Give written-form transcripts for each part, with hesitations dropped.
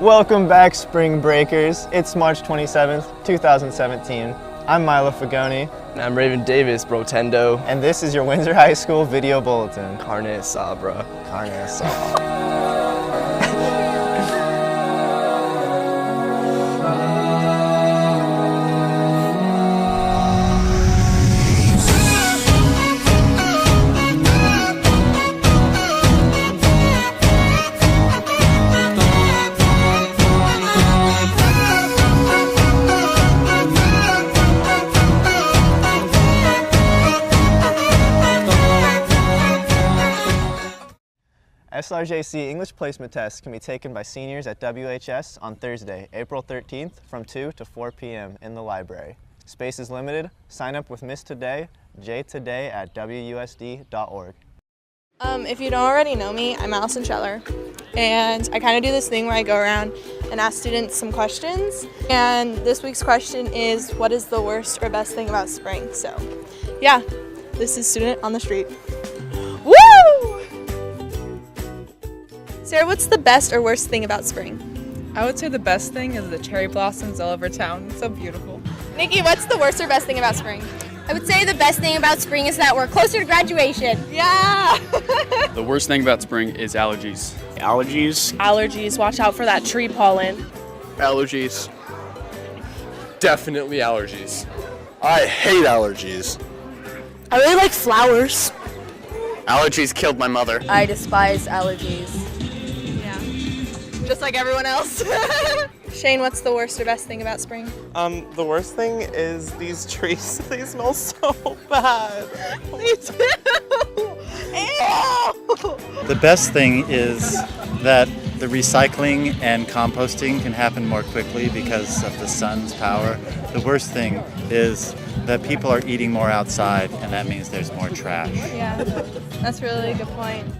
Welcome back, Spring Breakers. It's March 27th, 2017. I'm Milo Fagoni. And I'm Raven Davis, Brotendo. And this is your Windsor High School Video Bulletin. Carne asada. Carne asada. SRJC English placement tests can be taken by seniors at WHS on Thursday, April 13th from 2 to 4 p.m. in the library. Space is limited. Sign up with Miss Today, jtoday@wusd.org. If you don't already know me, I'm Allison Scheller, and I kind of do this thing where I go around and ask students some questions, and this week's question is, what is the worst or best thing about spring? So, yeah, this is Student on the Street. Woo! Sarah, what's the best or worst thing about spring? I would say the best thing is the cherry blossoms all over town. It's so beautiful. Nikki, what's the worst or best thing about spring? I would say the best thing about spring is that we're closer to graduation. Yeah! The worst thing about spring is allergies. Allergies. Allergies, watch out for that tree pollen. Allergies. Definitely allergies. I hate allergies. I really like flowers. Allergies killed my mother. I despise allergies. Just like everyone else. Shane, what's the worst or best thing about spring? The worst thing is these trees. They smell so bad. They do! Ew! The best thing is that the recycling and composting can happen more quickly because of the sun's power. The worst thing is that people are eating more outside, and that means there's more trash. Yeah, that's really a good point.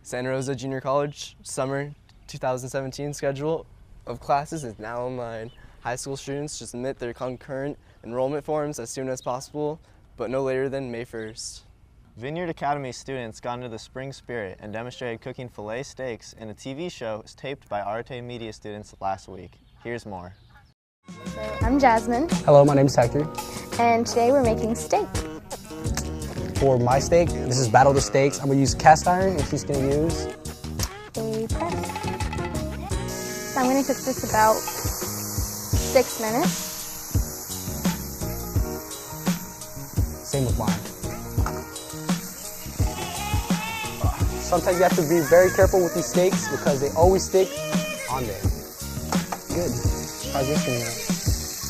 Santa Rosa Junior College summer 2017 schedule of classes is now online. High school students should submit their concurrent enrollment forms as soon as possible, but no later than May 1st. Vineyard Academy students got into the spring spirit and demonstrated cooking filet steaks in a TV show taped by Arte Media students last week. Here's more. So, I'm Jasmine. Hello, my name is Hector. And today we're making steak. For my steak, this is Battle of the Steaks. I'm gonna use cast iron and she's gonna use a press. So I'm gonna cook this about 6 minutes. Same with mine. Sometimes you have to be very careful with these steaks because they always stick on there. Good. How's this going now?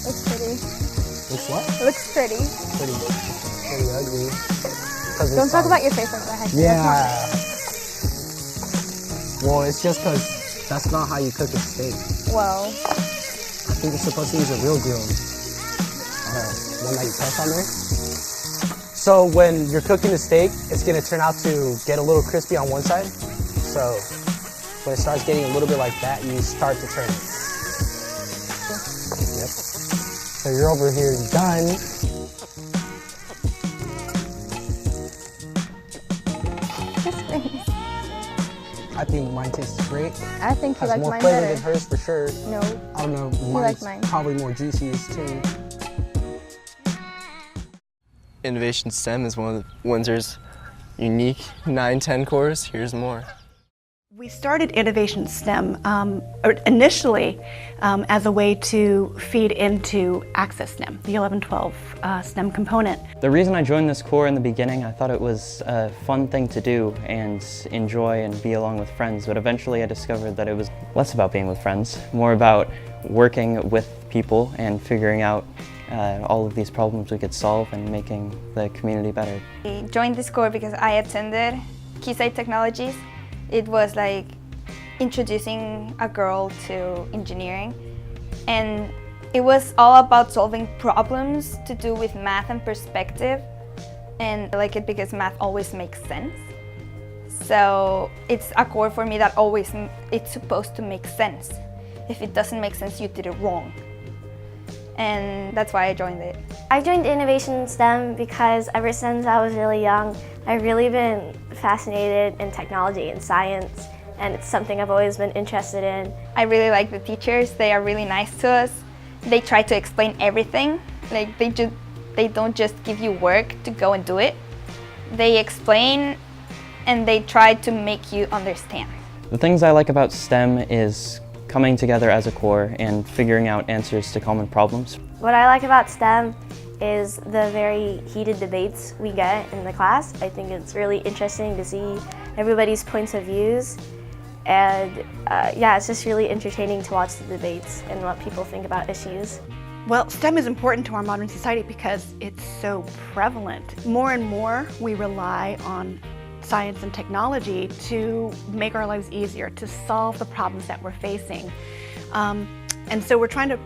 Looks pretty. Looks what? It looks pretty. Pretty ugly. Don't talk about your face like that, Hector. Yeah. Well, it's just because that's not how you cook a steak. Well. I think you're supposed to use a real grill. One that you press on there. So when you're cooking the steak, it's going to turn out to get a little crispy on one side. So when it starts getting a little bit like that, you start to turn it. Yep. So you're over here done. I think mine tastes great. I think you like mine mine better. Has more flavor better. than hers for sure. No. I don't know. You like mine. Probably more juiciest too. Innovation STEM is one of Windsor's unique 9-10 cores. Here's more. We started Innovation STEM initially as a way to feed into Access STEM, the 11-12 STEM component. The reason I joined this core in the beginning, I thought it was a fun thing to do and enjoy and be along with friends, but eventually I discovered that it was less about being with friends, more about working with people and figuring out all of these problems we could solve and making the community better. I joined this core because I attended Keysight Technologies. It was like introducing a girl to engineering, and it was all about solving problems to do with math and perspective, and I like it because math always makes sense. So it's a core for me that it's supposed to make sense. If it doesn't make sense, you did it wrong. And that's why I joined it. I joined Innovation STEM because ever since I was really young, I've really been fascinated in technology and science, and it's something I've always been interested in. I really like the teachers. They are really nice to us. They try to explain everything. Like they don't just give you work to go and do it. They explain and they try to make you understand. The things I like about STEM is coming together as a core and figuring out answers to common problems. What I like about STEM is the very heated debates we get in the class. I think it's really interesting to see everybody's points of views, and yeah, it's just really entertaining to watch the debates and what people think about issues. Well, STEM is important to our modern society because it's so prevalent. More and more we rely on science and technology to make our lives easier, to solve the problems that we're facing. And so we're trying to,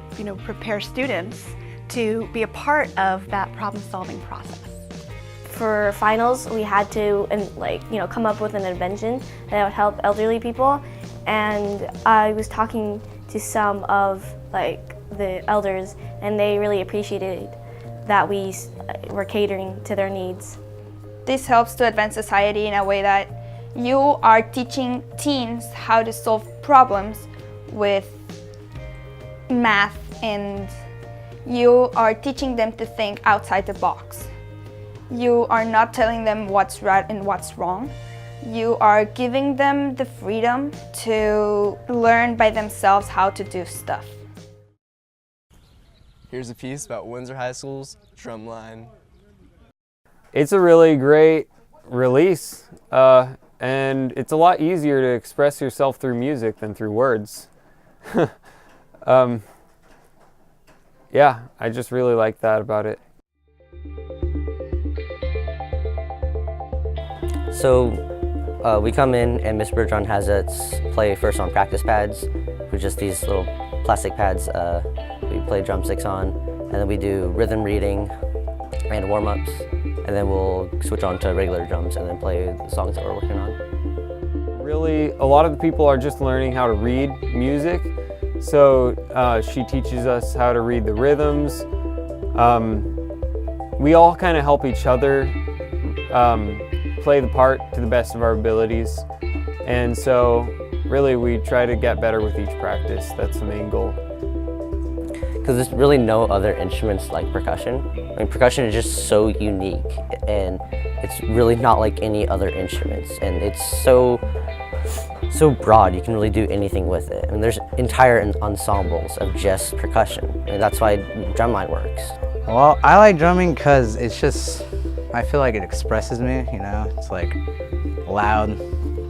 prepare students to be a part of that problem-solving process. For finals, we had to come up with an invention that would help elderly people, and I was talking to some of the elders, and they really appreciated that we were catering to their needs. This helps to advance society in a way that you are teaching teens how to solve problems with math, and you are teaching them to think outside the box. You are not telling them what's right and what's wrong. You are giving them the freedom to learn by themselves how to do stuff. Here's a piece about Windsor High School's Drumline. It's a really great release, and it's a lot easier to express yourself through music than through words. Yeah, I just really like that about it. So we come in and Miss Bergeron has us play first on practice pads, which are just these little plastic pads we play drumsticks on, and then we do rhythm reading and warm-ups, and then we'll switch on to regular drums and then play the songs that we're working on. Really, a lot of the people are just learning how to read music, so she teaches us how to read the rhythms. We all kind of help each other play the part to the best of our abilities, and so really we try to get better with each practice. That's the main goal. Because there's really no other instruments like percussion. I mean, percussion is just so unique, and it's really not like any other instruments, and it's so broad. You can really do anything with it. I mean, there's entire ensembles of just percussion, and that's why Drumline works. Well, I like drumming because it's just, I feel like it expresses me, It's like loud,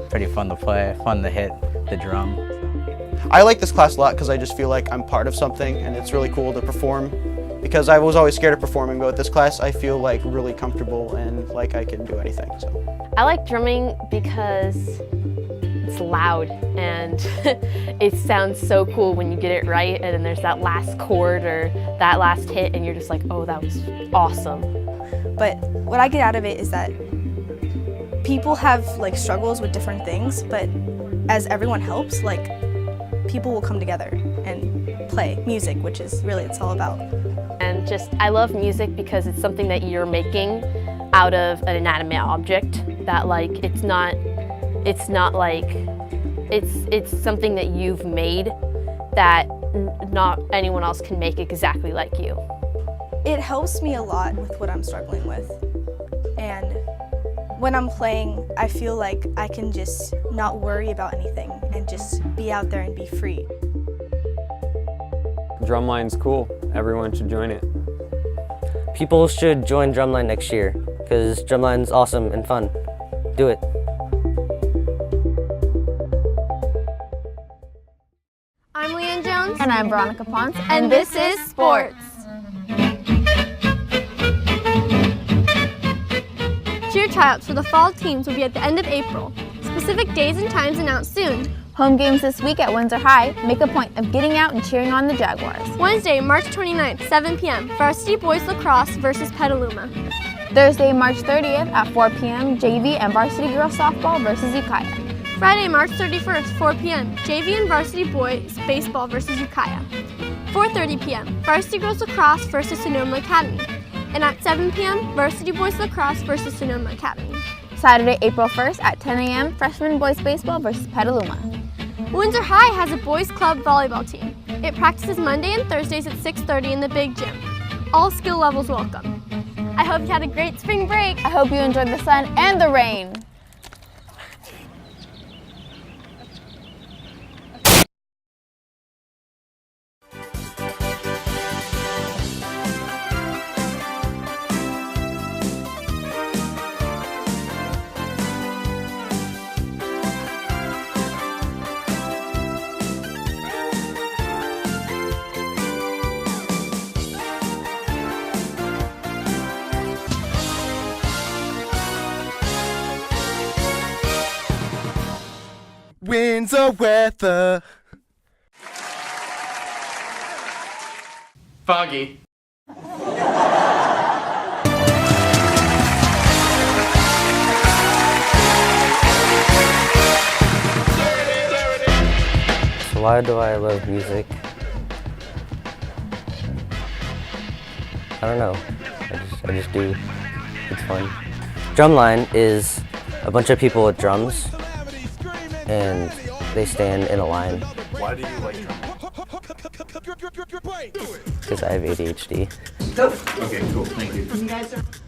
pretty fun to play, fun to hit the drum. I like this class a lot because I just feel like I'm part of something, and it's really cool to perform, because I was always scared of performing, but with this class I feel like really comfortable and like I can do anything. So I like drumming because it's loud and it sounds so cool when you get it right, and then there's that last chord or that last hit and you're just like, oh, that was awesome. But what I get out of it is that people have struggles with different things, but as everyone helps, people will come together and play music, which is really it's all about. And I love music because it's something that you're making out of an inanimate object that it's something that you've made that not anyone else can make exactly like you. It helps me a lot with what I'm struggling with. And when I'm playing, I feel like I can just not worry about anything and just be out there and be free. Drumline's cool. Everyone should join it. People should join Drumline next year because Drumline's awesome and fun. Do it. I'm Leanne Jones. And I'm Veronica Ponce. And this is Sports. Cheer tryouts for the fall teams will be at the end of April. Specific days and times announced soon. Home games this week at Windsor High. Make a point of getting out and cheering on the Jaguars. Wednesday, March 29th, 7 p.m. Varsity Boys Lacrosse versus Petaluma. Thursday, March 30th at 4 p.m. JV and Varsity Girls Softball versus Ukiah. Friday, March 31st, 4 p.m. JV and Varsity Boys Baseball versus Ukiah. 4:30 p.m. Varsity Girls Lacrosse versus Sonoma Academy. And at 7 p.m., Varsity Boys Lacrosse versus Sonoma Academy. Saturday, April 1st at 10 a.m., freshman boys baseball versus Petaluma. Windsor High has a boys club volleyball team. It practices Monday and Thursdays at 6:30 in the big gym. All skill levels welcome. I hope you had a great spring break. I hope you enjoyed the sun and the rain. Windsor weather. Foggy. So why do I love music? I don't know. I just do. It's fun. Drumline is a bunch of people with drums, and they stand in a line. Why do you like drumming? Because I have ADHD. Okay, cool. Thank you.